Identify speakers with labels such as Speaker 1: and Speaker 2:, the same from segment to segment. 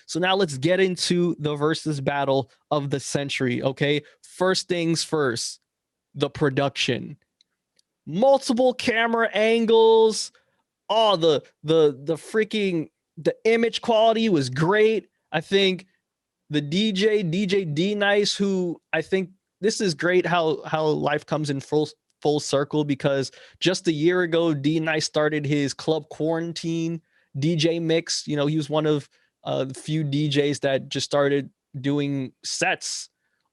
Speaker 1: So now let's get into the versus battle of the century. Okay. First things first, the production. Multiple camera angles. Oh, the freaking the image quality was great. I think the DJ D Nice, who I think this is great how life comes in full circle, because just a year ago D Nice started his Club Quarantine DJ mix. You know, he was one of the few DJs that just started doing sets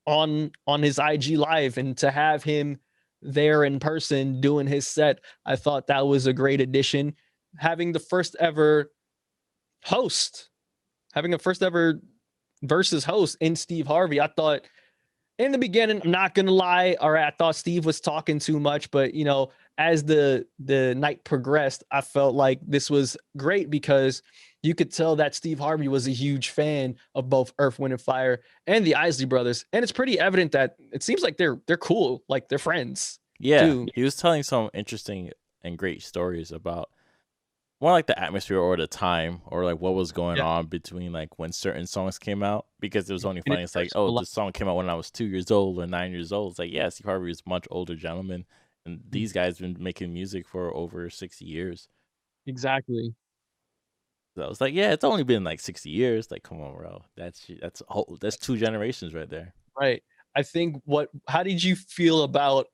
Speaker 1: on his IG live, and to have him there in person doing his set, I thought that was a great addition. Having the first ever host, having a first ever versus host in Steve Harvey. I thought in the beginning, I'm not gonna lie, all right, I thought Steve was talking too much, but you know, as the night progressed, I felt like this was great because you could tell that Steve Harvey was a huge fan of both Earth, Wind, and Fire and the Isley brothers, and it's pretty evident that it seems like they're cool, like they're friends
Speaker 2: Yeah,
Speaker 1: too.
Speaker 2: he was telling some interesting and great stories about more like the atmosphere or the time or like what was going
Speaker 1: Yeah,
Speaker 2: on between like when certain songs came out, because it was only
Speaker 1: in
Speaker 2: funny.
Speaker 1: his
Speaker 2: It's like, oh,
Speaker 1: personal life.
Speaker 2: this song came out when I was 2 years old or 9 years old. It's like, yeah, Steve Harvey is a much older gentleman, and these guys been making music for over 60 years.
Speaker 1: Exactly.
Speaker 2: So I was like, yeah, it's only been like 60 years. Like, come on, bro, that's two generations right there.
Speaker 1: Right. I think how did you feel about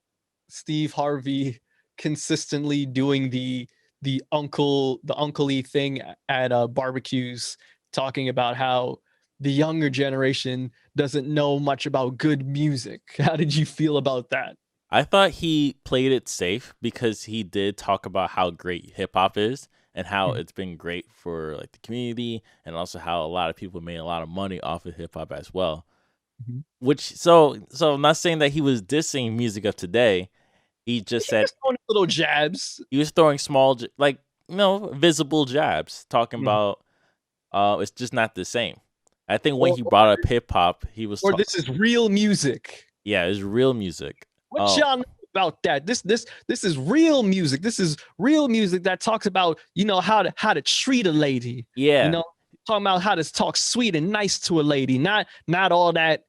Speaker 1: Steve Harvey consistently doing the uncle-y thing at barbecues, talking about how the younger generation doesn't know much about good music. How did you feel about that?
Speaker 2: I thought he played it safe because he did talk about how great hip hop is and how
Speaker 1: Mhm,
Speaker 2: it's been great for like the community, and also how a lot of people made a lot of money off of hip hop as well.
Speaker 1: mhm.
Speaker 2: Which so I'm not saying that he was dissing music of today. He just
Speaker 1: He
Speaker 2: said
Speaker 1: was throwing little jabs.
Speaker 2: he was throwing small like visible jabs, talking
Speaker 1: Mhm.
Speaker 2: about it's just not the same. I think when
Speaker 1: Or,
Speaker 2: he
Speaker 1: or
Speaker 2: brought up hip hop, he was
Speaker 1: this is real music.
Speaker 2: yeah, it's real music.
Speaker 1: What y'all know about that? This is real music. This is real music that talks about, you know, how to treat a lady. You
Speaker 2: Yeah,
Speaker 1: know, talking about how to talk sweet and nice to a lady, not all that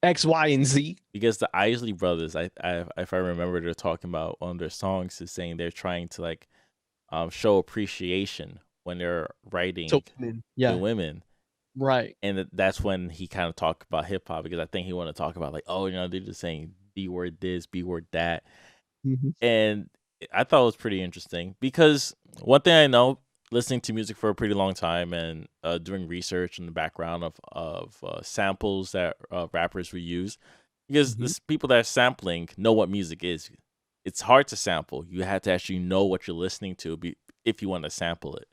Speaker 1: X, Y, and Z.
Speaker 2: because the Isley brothers, I if I remember, they're talking about one of their songs is saying they're trying to like show appreciation when they're
Speaker 1: To
Speaker 2: writing
Speaker 1: women.
Speaker 2: to
Speaker 1: Yeah,
Speaker 2: women,
Speaker 1: right.
Speaker 2: and that's when he kind of talked about hip hop, because I think he wanted to talk about like, oh, they're just saying B word this, B word that,
Speaker 1: Mhm.
Speaker 2: and I thought it was pretty interesting because one thing I know, listening to music for a pretty long time and doing research in the background of samples that rappers would use, because
Speaker 1: Mhm.
Speaker 2: this people that are sampling know what music is. It's hard to sample. You have to actually know what you're listening to if you want to sample it.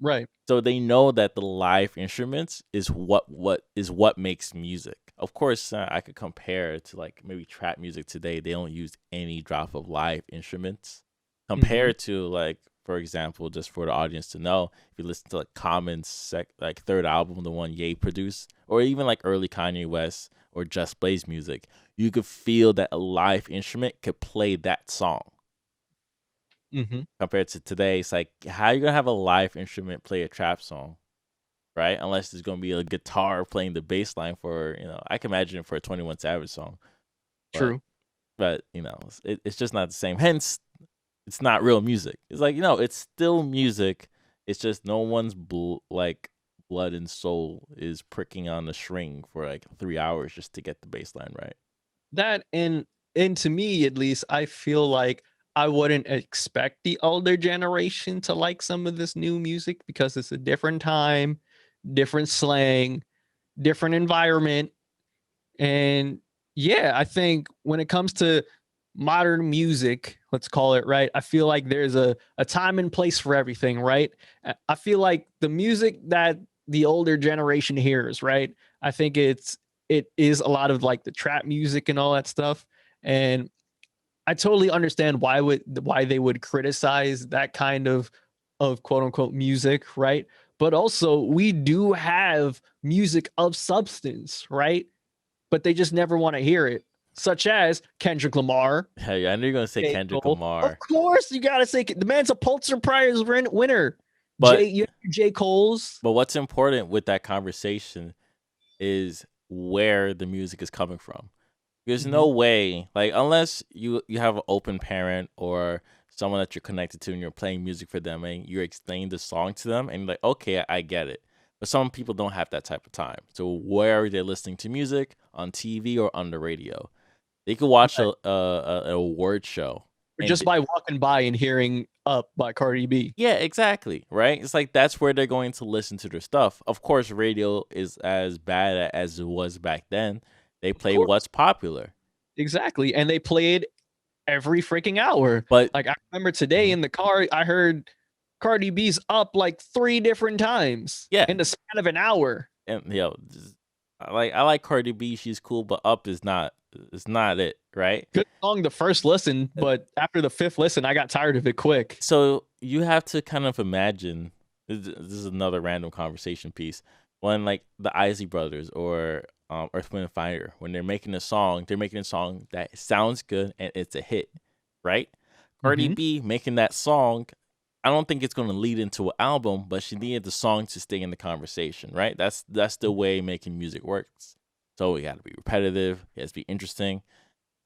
Speaker 1: Right.
Speaker 2: So they know that the live instruments is what makes music. Of course, I could compare it to like maybe trap music today. They don't use any drop of live instruments.
Speaker 1: Mhm.
Speaker 2: Compared to like, for example, just for the audience to know, if you listen to like Common's like third album, the one Ye produced, or even like early Kanye West or Just Blaze music, you could feel that a live instrument could play that song.
Speaker 1: Mhm.
Speaker 2: Compared to today, it's like, how you gonna have a live instrument play a trap song, right? Unless there's gonna be a guitar playing the bass line for, I can imagine it for a 21 Savage song, but
Speaker 1: True.
Speaker 2: it's just not the same. Hence, it's not real music. It's like, it's still music. It's just no one's like blood and soul is pricking on the string for like 3 hours just to get the bass line right.
Speaker 1: That and to me at least, I feel like I wouldn't expect the older generation to like some of this new music because it's a different time, different slang, different environment. And yeah, I think when it comes to modern music, let's call it, right, I feel like there's a time and place for everything, right? I feel like the music that the older generation hears, right? I think it is a lot of like the trap music and all that stuff. And I totally understand why they would criticize that kind of quote unquote music, right? But also we do have music of substance, right? But they just never want to hear it, such as Kendrick Lamar,
Speaker 2: Hey, yeah, I knew you're gonna say
Speaker 1: J.
Speaker 2: Kendrick
Speaker 1: Cole. Of
Speaker 2: Lamar.
Speaker 1: course, you got to say the man's a Pulitzer Prize winner.
Speaker 2: But
Speaker 1: J. Cole's.
Speaker 2: what's important with that conversation is where the music is coming from. There's no
Speaker 1: Mhm.
Speaker 2: way, like, unless you have an open parent or someone that you're connected to and you're playing music for them and you're explaining the song to them and you're like, okay, I get it. But some people don't have that type of time. So where are they listening to music? On TV or on the radio? They could watch
Speaker 1: Right.
Speaker 2: a award show
Speaker 1: Or
Speaker 2: and
Speaker 1: just by walking by and hearing "Up" by Cardi B.
Speaker 2: yeah, exactly, right? It's like that's where they're going to listen to their stuff. Of course, radio is as bad as it was back then. They
Speaker 1: Of
Speaker 2: play
Speaker 1: course.
Speaker 2: what's popular.
Speaker 1: Exactly, and they play it every freaking hour.
Speaker 2: But
Speaker 1: Like, I remember today
Speaker 2: Mhm.
Speaker 1: in the car, I heard Cardi B's "Up" like 3 different times
Speaker 2: Yeah,
Speaker 1: in the span of an hour.
Speaker 2: and I like Cardi B. She's cool, but Up is not. It's not it, right?
Speaker 1: Good song the first listen, but after the 5th listen, I got tired of it quick.
Speaker 2: So you have to kind of imagine. This is another random conversation piece. When like the Isley Brothers or Earth, Wind and Fire, when they're making a song that sounds good and it's a hit, right? Cardi
Speaker 1: Mhm.
Speaker 2: B making that song, I don't think it's going to lead into an album, but she needed the song to stay in the conversation, right? That's the way making music works. So it got to be repetitive. It has to be interesting.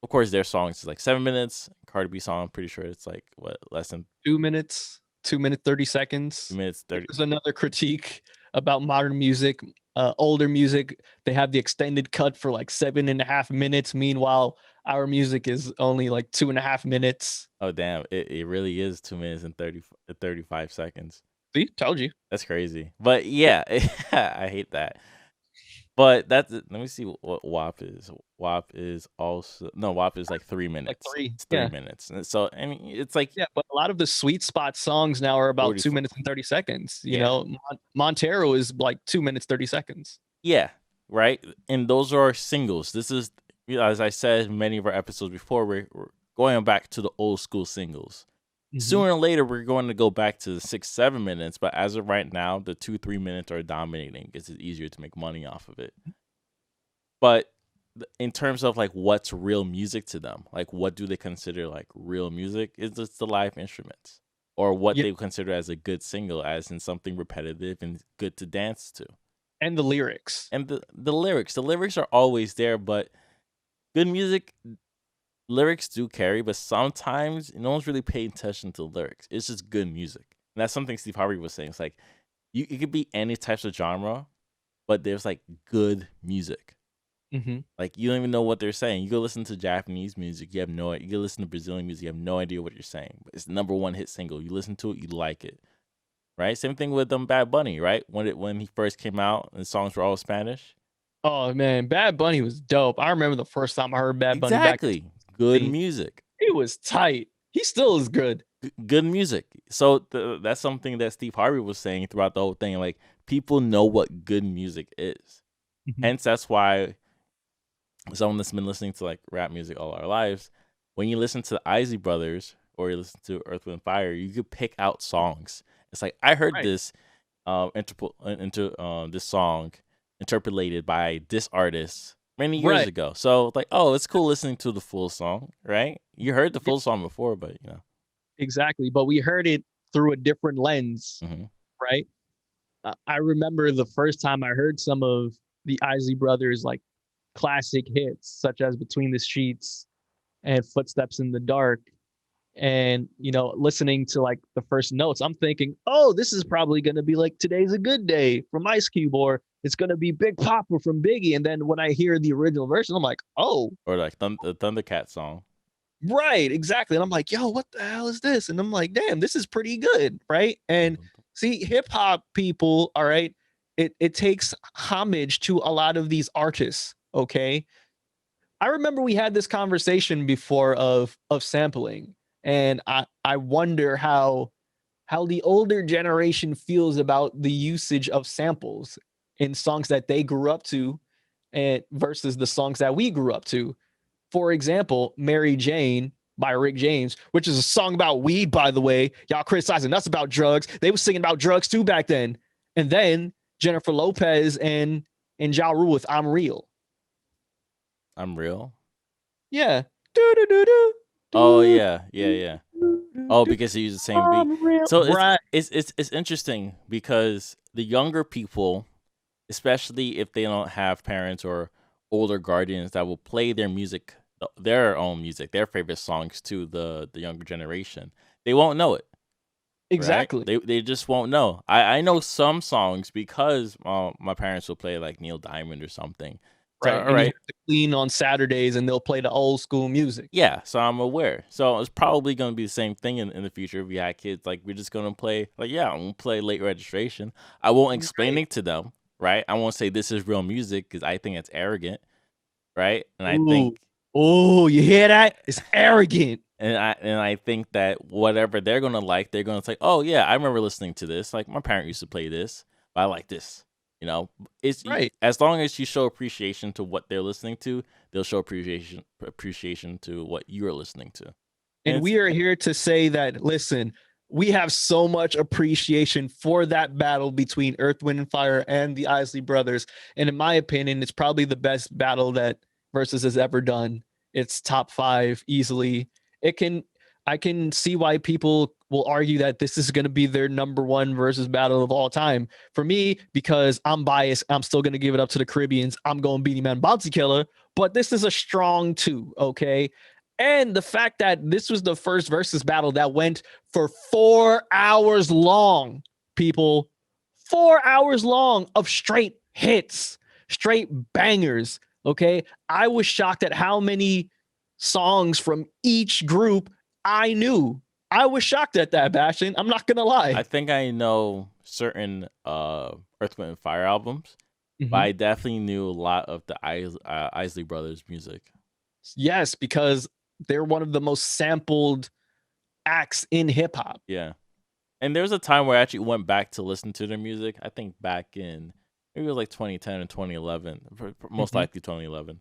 Speaker 2: Of course, their songs is like 7 minutes. Cardi B song, I'm pretty sure it's like what less than
Speaker 1: 2 minutes, 2 minute 30 seconds.
Speaker 2: 2 minutes 30.
Speaker 1: Here's another critique about modern music, older music. They have the extended cut for like 7.5 minutes. Meanwhile, our music is only like 2.5 minutes.
Speaker 2: Oh damn, it really is 2 minutes and 35 seconds.
Speaker 1: See, told you.
Speaker 2: That's crazy. But
Speaker 1: Yeah,
Speaker 2: yeah, I hate that. But that's let me see what WAP is. WAP is also no WAP is like three
Speaker 1: like
Speaker 2: minutes.
Speaker 1: 3.
Speaker 2: It's three
Speaker 1: Yeah.
Speaker 2: minutes. And so I mean it's like
Speaker 1: Yeah, but a lot of the sweet spot songs now are about 2
Speaker 2: 44.
Speaker 1: minutes and 30 seconds.
Speaker 2: Yeah.
Speaker 1: Montero is like 2 minutes 30 seconds.
Speaker 2: Yeah. Right. And those are singles. This is as I said in many of our episodes before, we're going back to the old school singles.
Speaker 1: Mhm.
Speaker 2: Sooner or later, we're going to go back to the 6, 7 minutes, but as of right now, the 2, 3 minutes are dominating because it's easier to make money off of it. But in terms of like what's real music to them, like what do they consider like real music? Is just the live instruments or what
Speaker 1: Yeah,
Speaker 2: they consider as a good single, as in something repetitive and good to dance to.
Speaker 1: and the lyrics.
Speaker 2: And the lyrics are always there, but good music lyrics do carry, but sometimes no one's really paying attention to the lyrics. It's just good music. And that's something Steve Harvey was saying. It's like it could be any types of genre, but there's like good music.
Speaker 1: Mhm.
Speaker 2: Like you don't even know what they're saying. You go listen to Japanese music, you have no. You go listen to Brazilian music, you have no idea what you're saying. But it's the number one hit single. You listen to it, you like it, right? Same thing with Bad Bunny, right? When he first came out and the songs were all Spanish.
Speaker 1: Oh man, Bad Bunny was dope. I remember the first time I heard Bad Bunny back in
Speaker 2: Exactly, good
Speaker 1: 2020.
Speaker 2: music.
Speaker 1: He was tight. He still is good.
Speaker 2: Good music. So that's something that Steve Harvey was saying throughout the whole thing. Like people know what good music is.
Speaker 1: Mhm.
Speaker 2: Hence, that's why someone that's been listening to like rap music all our lives, when you listen to the Isley Brothers or you listen to Earth, Wind and Fire, you could pick out songs. It's like I heard
Speaker 1: Right.
Speaker 2: this this song interpolated by this artist many years
Speaker 1: Right.
Speaker 2: ago. So like, oh, it's cool listening to the full song, right? You heard the
Speaker 1: Yeah,
Speaker 2: full song before, but
Speaker 1: exactly. But we heard it through a different lens,
Speaker 2: Mhm.
Speaker 1: right? I remember the first time I heard some of the Isley Brothers like classic hits, such as Between the Sheets and Footsteps in the Dark. And listening to like the first notes, I'm thinking, oh, this is probably going to be like Today's a Good Day from Ice Cube, or it's going to be Big Papa from Biggie. And then when I hear the original version, I'm like, oh,
Speaker 2: Or like the Thundercat song.
Speaker 1: right, exactly. And I'm like, yo, what the hell is this? And I'm like, damn, this is pretty good, right? And see, hip hop people, all right, it takes homage to a lot of these artists, okay? I remember we had this conversation before of sampling, and I wonder how the older generation feels about the usage of samples in songs that they grew up to and versus the songs that we grew up to. For example, Mary Jane by Rick James, which is a song about weed, by the way. Y'all criticizing us about drugs. They were singing about drugs too back then. And then Jennifer Lopez and Ja Rule with I'm Real.
Speaker 2: I'm real.
Speaker 1: Yeah. Do, do, do, do,
Speaker 2: Oh
Speaker 1: do,
Speaker 2: yeah, yeah, yeah.
Speaker 1: do,
Speaker 2: Oh, because he used the same beat.
Speaker 1: I'm real.
Speaker 2: So
Speaker 1: Right.
Speaker 2: it's interesting because the younger people, especially if they don't have parents or older guardians that will play their music, their own music, their favorite songs to the younger generation, they won't know it, right?
Speaker 1: Exactly.
Speaker 2: They just won't know. I know some songs because my parents will play like Neil Diamond or something. So
Speaker 1: Right.
Speaker 2: all
Speaker 1: And you
Speaker 2: right,
Speaker 1: have to clean on Saturdays and they'll play the old school music.
Speaker 2: yeah, so I'm aware. So it's probably going to be the same thing in the future if we had kids. Like, we're just going to play, like, yeah, I'm going to play late registration. I won't explain
Speaker 1: Right.
Speaker 2: it to them, right? I won't say this is real music because I think it's arrogant, right? And I
Speaker 1: Ooh.
Speaker 2: think,
Speaker 1: Oh, you hear that? It's arrogant.
Speaker 2: and I think that whatever they're going to like, they're going to say, oh, yeah, I remember listening to this. Like, my parent used to play this, but I like this. You know,
Speaker 1: Right.
Speaker 2: as long as you show appreciation to what they're listening to, they'll show appreciation to what you're listening to. And
Speaker 1: And
Speaker 2: it's
Speaker 1: we are here to say that, listen, we have so much appreciation for that battle between Earth, Wind, and Fire and the Isley brothers. And in my opinion, it's probably the best battle that Versus has ever done. It's top 5 easily. It can, I can see why people will argue that this is going to be their number 1 versus battle of all time. For me, because I'm biased, I'm still going to give it up to the Caribbeans. I'm going Beanie Man Bounty Killer, but this is a strong 2, okay? And the fact that this was the first versus battle that went for 4 hours long, people, 4 hours long of straight hits, straight bangers. Okay. I was shocked at how many songs from each group I knew. I was shocked at that, Bastion. I'm not going to
Speaker 2: I
Speaker 1: lie.
Speaker 2: think I know certain Earth, Wind, and Fire albums, but
Speaker 1: Mhm.
Speaker 2: I definitely knew a lot of the Isley Brothers music.
Speaker 1: Yes, because they're one of the most sampled acts in hip hop.
Speaker 2: Yeah, and there was a time where I actually went back to listen to their music. I think back in maybe it was like 2010 and 2011, most
Speaker 1: Mhm.
Speaker 2: likely 2011,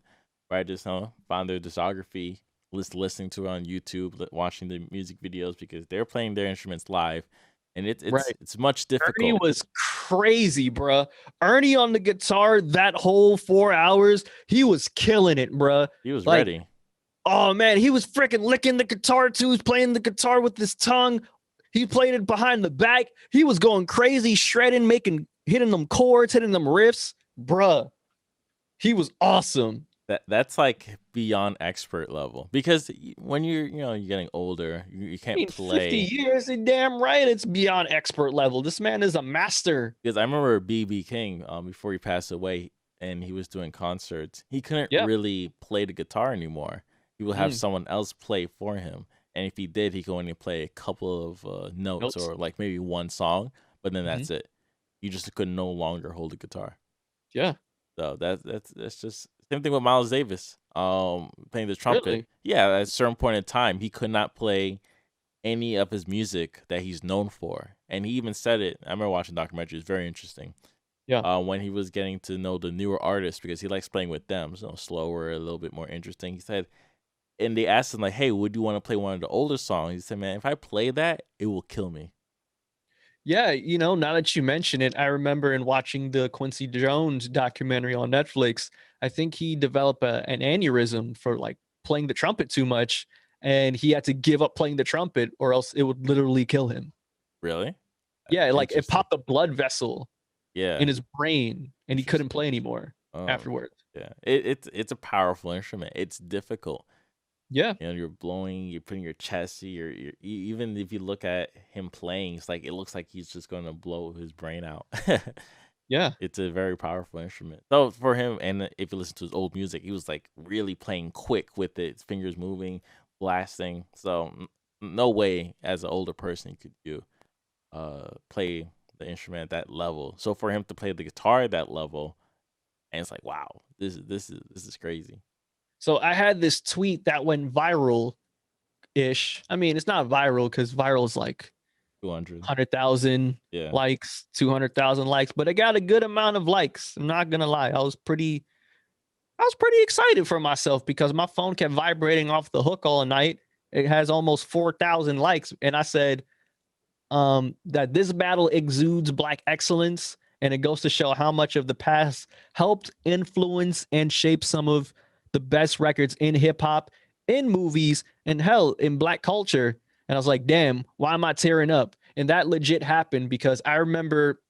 Speaker 2: where I just found their discography, listening to it on YouTube, watching the music videos because they're playing their instruments live, and
Speaker 1: Right.
Speaker 2: it's much
Speaker 1: Ernie
Speaker 2: difficult.
Speaker 1: was crazy, bruh. Ernie on the guitar that whole 4 hours, he was killing it, bruh.
Speaker 2: He was
Speaker 1: Like,
Speaker 2: ready.
Speaker 1: oh man, he was freaking licking the guitar too. He was playing the guitar with his tongue. He played it behind the back. He was going crazy, shredding, hitting them chords, hitting them riffs, bruh. He was awesome.
Speaker 2: That's like beyond expert level because when you're getting older, you
Speaker 1: I
Speaker 2: can't
Speaker 1: mean, 50
Speaker 2: play.
Speaker 1: years, damn right, it's beyond expert level. This man is a master.
Speaker 2: Because I remember BB King, before he passed away, and he was doing concerts. He couldn't
Speaker 1: Yeah.
Speaker 2: really play the guitar anymore. He would have someone else play for him, and if he did, he could only play a couple of notes
Speaker 1: Notes.
Speaker 2: or like maybe one song, but then
Speaker 1: Mhm.
Speaker 2: that's it. You just could no longer hold the guitar.
Speaker 1: Yeah.
Speaker 2: So that's just same thing with Miles Davis. Playing the trumpet.
Speaker 1: Really?
Speaker 2: Yeah, at a certain point in time, he could not play any of his music that he's known for. And he even said it. I remember watching the documentary. It's very interesting.
Speaker 1: Yeah.
Speaker 2: When he was getting to know the newer artists because he likes playing with them, so slower, a little bit more interesting. He said, and they asked him like, "Hey, would you want to play one of the older songs?" He said, "Man, if I play that, it will kill me."
Speaker 1: Yeah, now that you mention it, I remember in watching the Quincy Jones documentary on Netflix, I think he developed an aneurysm for like playing the trumpet too much, and he had to give up playing the trumpet, or else it would literally kill him.
Speaker 2: Really?
Speaker 1: Yeah, like it
Speaker 2: Interesting.
Speaker 1: popped a blood vessel in
Speaker 2: Yeah.
Speaker 1: his brain, and he couldn't
Speaker 2: Interesting.
Speaker 1: play anymore
Speaker 2: Oh,
Speaker 1: afterwards.
Speaker 2: yeah. It's a powerful instrument. It's difficult.
Speaker 1: Yeah,
Speaker 2: You're blowing, you're putting your chest, even if you look at him playing, it looks like he's just gonna blow his brain out.
Speaker 1: yeah,
Speaker 2: It's a very powerful instrument. So for him, and if you listen to his old music, he was like really playing quick with it, his fingers moving, blasting. So no way, as an older person, could you play the instrument at that level. So for him to play the guitar at that level, and it's like, wow, this is crazy.
Speaker 1: So I had this tweet that went viral ish. I mean, it's not viral because viral is like
Speaker 2: 200.
Speaker 1: 100,000
Speaker 2: Yeah.
Speaker 1: likes, 200,000 likes, but it got a good amount of likes. I'm not gonna lie. I was pretty excited for myself because my phone kept vibrating off the hook all night. It has almost 4,000 likes. And I said, that this battle exudes black excellence. And it goes to show how much of the past helped influence and shape some of the best records in hip hop, in movies, and hell, in black culture. And I was like, damn, why am I tearing up? And that legit happened because I remember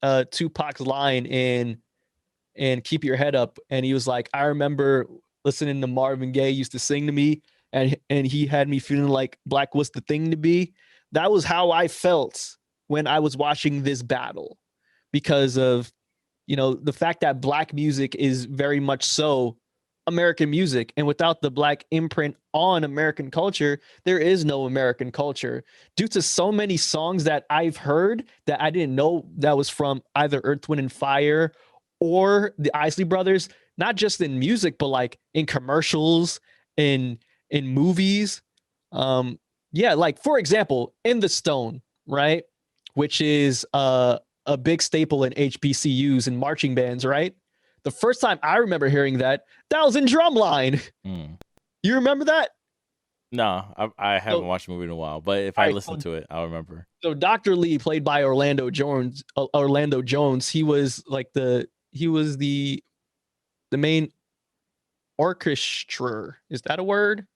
Speaker 1: Tupac's line in Keep Your Head Up, and he was like, I remember listening to Marvin Gaye used to sing to me, and he had me feeling like black was the thing to be. That was how I felt when I was watching this battle, because of, the fact that black music is very much so American music, and without the black imprint on American culture, there is no American culture. Due to so many songs that I've heard that I didn't know that was from either Earth, Wind, and Fire or the Isley Brothers, not just in music, but like in commercials, in movies. Um, yeah, like for example, In the Stone, right? Which is a big staple in HBCUs and marching bands, right? The first time I remember hearing that was in Drumline.
Speaker 2: Mm.
Speaker 1: You remember that?
Speaker 2: No, I haven't
Speaker 1: So,
Speaker 2: watched the movie in a while, but if
Speaker 1: all
Speaker 2: I
Speaker 1: right,
Speaker 2: listen to it, I'll remember.
Speaker 1: so Dr. Lee, played by Orlando Jones, he was like the main orchestra. Is that a word?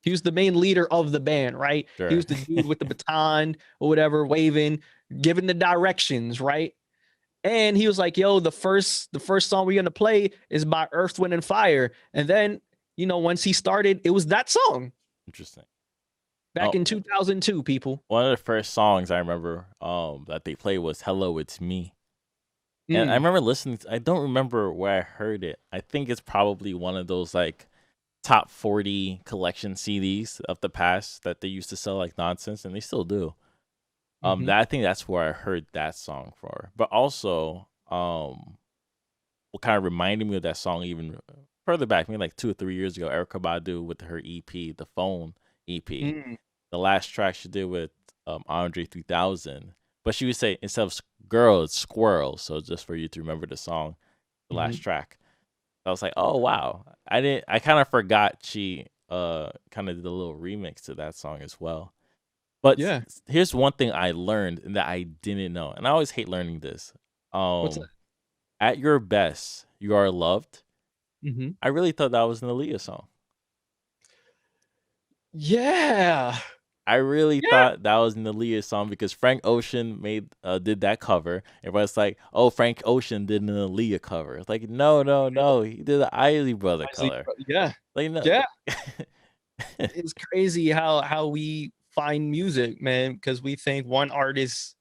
Speaker 1: He was the main leader of the band, right? He
Speaker 2: Sure.
Speaker 1: was the dude with the baton or whatever, waving, giving the directions, right? And he was like, "Yo, the first song we're gonna play is by Earth, Wind, and Fire." And then, once he started, it was that song
Speaker 2: Interesting.
Speaker 1: back
Speaker 2: Oh,
Speaker 1: in 2002. People,
Speaker 2: one of the first songs I remember that they played was "Hello, It's Me," and I
Speaker 1: mm,
Speaker 2: remember listening. I don't remember where I heard it. I think it's probably one of those like top 40 collection CDs of the past that they used to sell like nonsense, and they still do.
Speaker 1: mm-hmm.
Speaker 2: That I think that's where I heard that song for. But also, what kind of reminded me of that song even further back, maybe like 2 or 3 years ago, Erica Badu with her EP, the Phone EP,
Speaker 1: Mm,
Speaker 2: the last track she did with Andre 3000. But she would say instead of girl, it's squirrel. So just for you to remember the song, the last
Speaker 1: mm-hmm.
Speaker 2: track. I was like, oh wow. I kind of forgot she kind of did a little remix to that song as well. But
Speaker 1: Yeah.
Speaker 2: here's one thing I learned and that I didn't know. And I always hate learning this.
Speaker 1: What's that?
Speaker 2: At your best, you are loved.
Speaker 1: Mm-hmm.
Speaker 2: I really thought that was an Aaliyah song.
Speaker 1: Yeah.
Speaker 2: I really
Speaker 1: Yeah.
Speaker 2: thought that was an Aaliyah song because Frank Ocean did that cover. Everybody's like, "Oh, Frank Ocean did an Aaliyah cover." It's like, no, no, no. He did an Isley Brother color.
Speaker 1: Yeah.
Speaker 2: Like, no.
Speaker 1: Yeah. It's crazy how we find music, man, because we think one artist,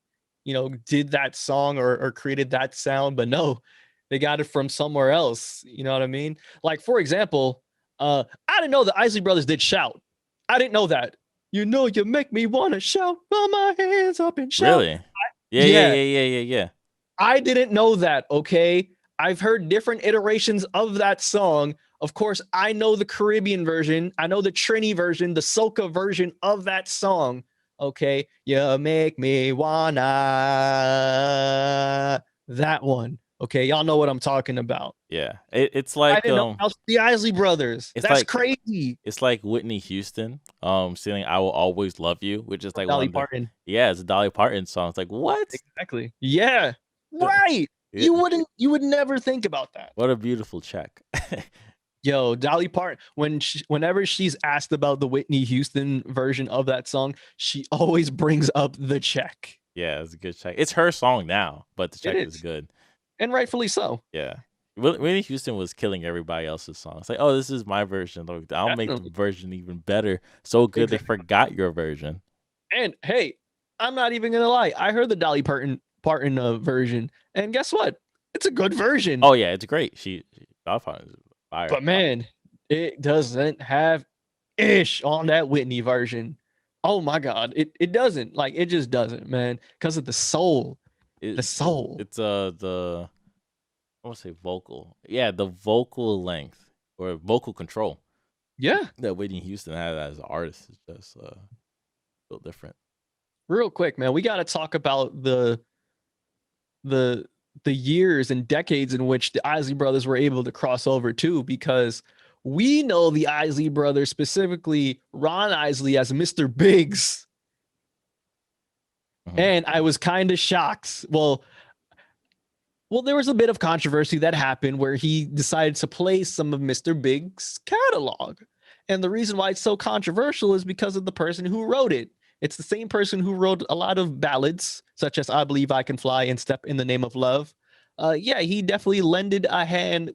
Speaker 1: did that song or created that sound, but no, they got it from somewhere else. You know what I mean? Like for example, I didn't know the Isley Brothers did shout. I didn't know that. You make me wanna shout, throw my hands up and shout.
Speaker 2: Really? Yeah, yeah,
Speaker 1: Yeah,
Speaker 2: yeah, yeah, yeah, yeah.
Speaker 1: I didn't know that, okay? I've heard different iterations of that song. Of course, I know the Caribbean version. I know the Trini version, the soca version of that song. Okay. You make me wanna, that one. Okay. Y'all know what I'm talking about.
Speaker 2: Yeah.
Speaker 1: I didn't know about the Isley Brothers.
Speaker 2: It's
Speaker 1: That's
Speaker 2: like
Speaker 1: crazy.
Speaker 2: it's like Whitney Houston singing "I Will Always Love You," which is like one
Speaker 1: Dolly
Speaker 2: of the
Speaker 1: Parton.
Speaker 2: yeah, it's a Dolly Parton song. It's like what?
Speaker 1: Exactly. Yeah.
Speaker 2: The-
Speaker 1: Right.
Speaker 2: it-
Speaker 1: You would never think about that.
Speaker 2: what a beautiful check.
Speaker 1: Yo, Dolly Parton, whenever she's asked about the Whitney Houston version of that song, she always brings up the check.
Speaker 2: Yeah, it's a good check. It's her song now, but the
Speaker 1: It
Speaker 2: check is
Speaker 1: is,
Speaker 2: good.
Speaker 1: and rightfully so.
Speaker 2: Yeah. Whitney Houston was killing everybody else's songs. It's like, oh, this is my version. Look, I'll make the
Speaker 1: Definitely.
Speaker 2: version even better. So good they forgot your version.
Speaker 1: And hey, I'm not even gonna lie. I heard the Dolly Parton version, and guess what? It's a good version.
Speaker 2: Oh yeah, it's great. Dolly Parton is fire.
Speaker 1: But man, it doesn't have ish on that Whitney version. Oh my god, it doesn't. Like it just doesn't, man, because of the soul. The soul.
Speaker 2: It's the I want to say vocal. Yeah, the vocal length or vocal control
Speaker 1: Yeah.
Speaker 2: that Whitney Houston had as an artist is just feel different.
Speaker 1: Real quick, man, we got to talk about the years and decades in which the Isley Brothers were able to cross over too, because we know the Isley Brothers, specifically Ron Isley, as Mr. Biggs.
Speaker 2: Mhm.
Speaker 1: And I was kind of shocked. Well, there was a bit of controversy that happened where he decided to play some of Mr. Big's catalog. And the reason why it's so controversial is because of the person who wrote it. It's the same person who wrote a lot of ballads, such as I Believe I Can Fly and Step in the Name of Love. Yeah, he definitely lended a hand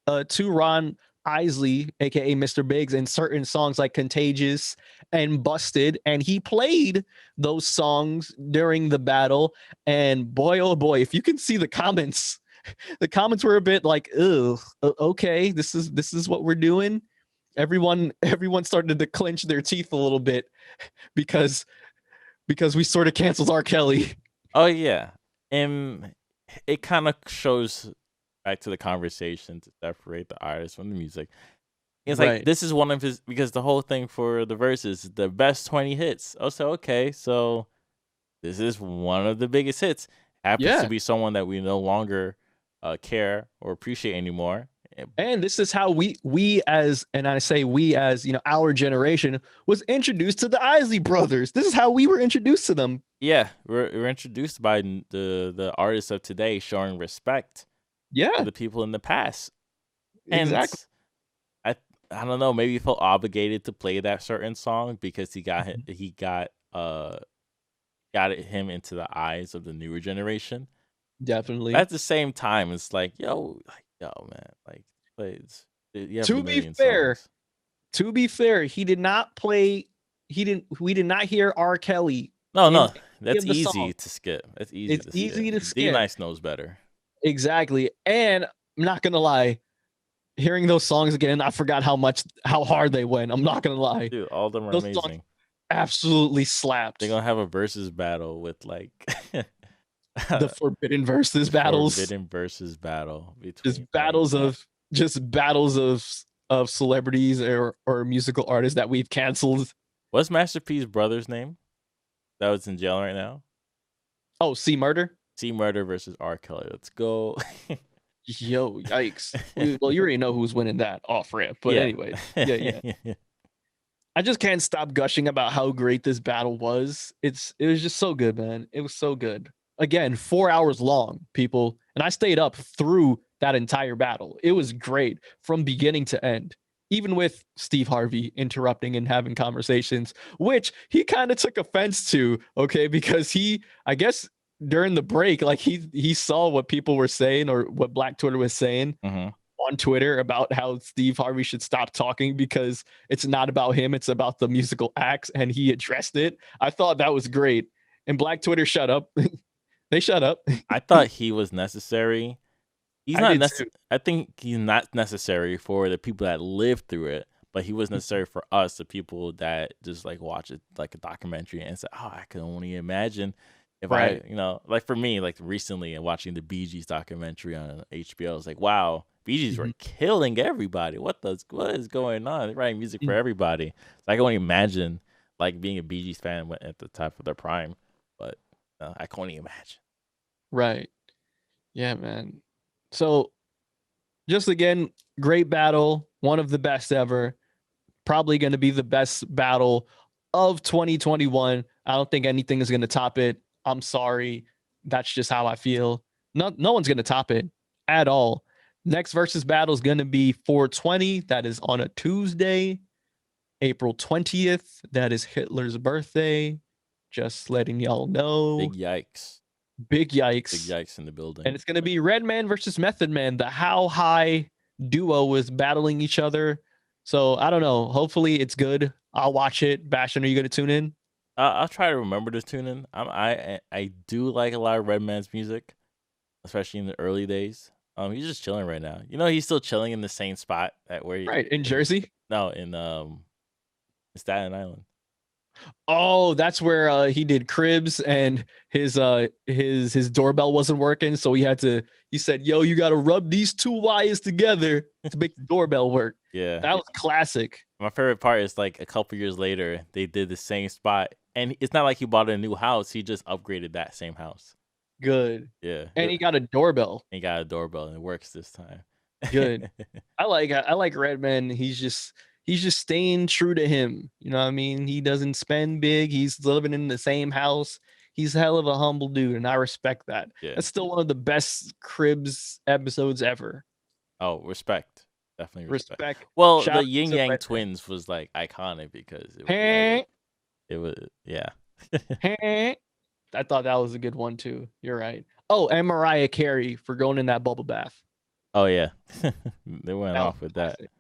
Speaker 1: to Ron Isley, aka Mr. Biggs, in certain songs like Contagious and Busted. And he played those songs during the battle. And boy, oh boy, if you can see the comments were a bit like, ugh, okay, this is what we're doing. Everyone started to clench their teeth a little bit because we sort of canceled R. Kelly.
Speaker 2: Oh yeah, and it kind of shows back to the conversation to separate the artist from the music. It's like
Speaker 1: Right.
Speaker 2: this is one of his because the whole thing for the verses, the best 20 hits. Oh, so okay, so this is one of the biggest hits. Happens to
Speaker 1: Yeah.
Speaker 2: be someone that we no longer care or appreciate anymore.
Speaker 1: And this is how we as, and I say we as, our generation was introduced to the Isley brothers. This is how we were introduced to them.
Speaker 2: Yeah, we're introduced by the artists of today showing respect to
Speaker 1: Yeah,
Speaker 2: the people in the past. And
Speaker 1: exactly.
Speaker 2: I I don't know, maybe he felt obligated to play that certain song because got him into the eyes of the newer generation. But
Speaker 1: Definitely.
Speaker 2: at the same time, it's like, yo, man, like, you have a
Speaker 1: To be
Speaker 2: million
Speaker 1: fair,
Speaker 2: songs.
Speaker 1: he did not play. We did not hear R. Kelly
Speaker 2: No,
Speaker 1: in
Speaker 2: no,
Speaker 1: any
Speaker 2: that's
Speaker 1: of the songs.
Speaker 2: easy to skip. That's easy
Speaker 1: It's
Speaker 2: to skip.
Speaker 1: easy to
Speaker 2: D
Speaker 1: skip.
Speaker 2: Nice knows better.
Speaker 1: Exactly. And I'm not gonna lie, hearing those songs again, I forgot how hard they went. I'm not gonna lie.
Speaker 2: Dude, all of them are
Speaker 1: Those songs
Speaker 2: amazing.
Speaker 1: absolutely
Speaker 2: They're
Speaker 1: slapped.
Speaker 2: gonna have a versus battle with like
Speaker 1: The forbidden versus
Speaker 2: the
Speaker 1: battles,
Speaker 2: forbidden versus battle
Speaker 1: just
Speaker 2: between like
Speaker 1: battles of celebrities or musical artists that we've canceled.
Speaker 2: what's Master P's brother's name that was in jail right now?
Speaker 1: Oh, C Murder.
Speaker 2: C Murder versus R. Kelly. Let's go.
Speaker 1: Yo, yikes. Well, you already know who's winning that off rip. But
Speaker 2: Yeah.
Speaker 1: anyway, yeah. I just can't stop gushing about how great this battle was. It was just so good, man. It was so good. Again, 4 hours long, people, and I stayed up through that entire battle. It was great from beginning to end, even with Steve Harvey interrupting and having conversations, which he kind of took offense to. Okay, because I guess, during the break, like he saw what people were saying or what Black Twitter was saying
Speaker 2: Mhm.
Speaker 1: on Twitter about how Steve Harvey should stop talking because it's not about him, it's about the musical acts, and he addressed it. I thought that was great. And Black Twitter shut up. They shut up.
Speaker 2: I thought he was necessary. He's
Speaker 1: I
Speaker 2: not
Speaker 1: did
Speaker 2: necessary.
Speaker 1: too.
Speaker 2: I think he's not necessary for the people that lived through it, but he was necessary for us, the people that just like watch it like a documentary and say, "Oh, I can only imagine if
Speaker 1: Right.
Speaker 2: like for me, like recently and watching the Bee Gees documentary on HBO, I was like, wow, Bee Gees were
Speaker 1: Mhm.
Speaker 2: killing everybody. What is going on? They're writing music for
Speaker 1: Mm.
Speaker 2: everybody. So I can only imagine like being a Bee Gees fan at the top of their prime, but I can only imagine.
Speaker 1: Right. Yeah, man. So, just again, great battle, one of the best ever. Probably going to be the best battle of 2021. I don't think anything is going to top it. I'm sorry. That's just how I feel. No one's going to top it at all. Next versus battle is going to be 420. That is on a Tuesday, April 20th. That is Hitler's birthday. Just letting y'all know.
Speaker 2: Big yikes.
Speaker 1: Big
Speaker 2: Big
Speaker 1: yikes.
Speaker 2: yikes in the building.
Speaker 1: And it's going to be Redman versus Method Man. The How High duo is battling each other. So I don't know. Hopefully it's good. I'll watch it. Bastion, are you going to tune in?
Speaker 2: I'll try to remember to tune in. I do like a lot of Redman's music, especially in the early days. He's just chilling right now. He's still chilling in the same spot at where
Speaker 1: Right. In Jersey?
Speaker 2: no, in Staten Island.
Speaker 1: Oh, that's where he did Cribs, and his doorbell wasn't working. So he said, yo, you got to rub these two wires together to make the doorbell work.
Speaker 2: Yeah.
Speaker 1: That was classic.
Speaker 2: My favorite part is like a couple years later, they did the same spot, and it's not like he bought a new house. He just upgraded that same house.
Speaker 1: Good.
Speaker 2: Yeah.
Speaker 1: And he got a doorbell.
Speaker 2: He got a doorbell, and it works this time.
Speaker 1: Good. I like Redman. He's just staying true to him. You know what I mean? He doesn't spend big. He's living in the same house. He's hell of a humble dude, and I respect that.
Speaker 2: Yeah.
Speaker 1: That's still one of the best Cribs episodes ever.
Speaker 2: Oh, respect. Definitely
Speaker 1: Respect.
Speaker 2: Well,
Speaker 1: Shout
Speaker 2: the
Speaker 1: out
Speaker 2: Yin
Speaker 1: to
Speaker 2: Yang
Speaker 1: Redman.
Speaker 2: Twins was like iconic because
Speaker 1: Hey.
Speaker 2: it was yeah.
Speaker 1: I thought that was a good one too. You're right. Oh, and Mariah Carey for going in that bubble bath.
Speaker 2: Oh yeah, they went
Speaker 1: That was
Speaker 2: off with that.
Speaker 1: classic.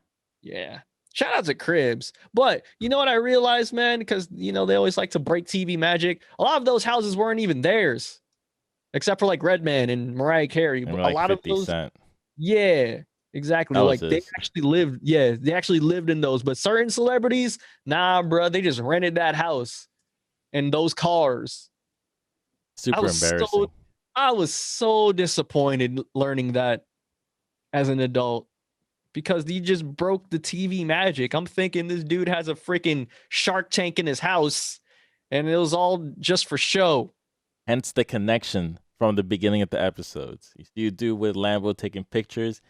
Speaker 1: Yeah. Shout out to Cribs. But you know what I realized, man? Because they always like to break TV magic. A lot of those houses weren't even theirs, except for like Redman and Mariah Carey.
Speaker 2: And
Speaker 1: But a
Speaker 2: like
Speaker 1: lot of
Speaker 2: 50
Speaker 1: those,
Speaker 2: Cent.
Speaker 1: yeah, exactly.
Speaker 2: That was
Speaker 1: Like they
Speaker 2: his.
Speaker 1: actually lived, yeah, they actually lived in those. But certain celebrities, nah, bro, they just rented that house and those cars. I
Speaker 2: Super
Speaker 1: was so
Speaker 2: embarrassing.
Speaker 1: I was so disappointed learning that as an adult because he just broke the TV magic. I'm thinking this dude has a freaking Shark Tank in his house and it was all just for show.
Speaker 2: Hence the connection from the beginning of the episodes. You see a dude with Lambo taking pictures.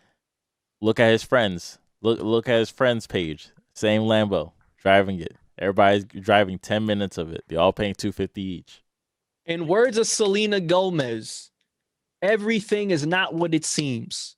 Speaker 2: Look at his friends. Look at his friends page. Same Lambo, driving it. Everybody's driving 10 minutes of it. They all paying $250 each.
Speaker 1: In words of Selena Gomez, everything is not what it seems.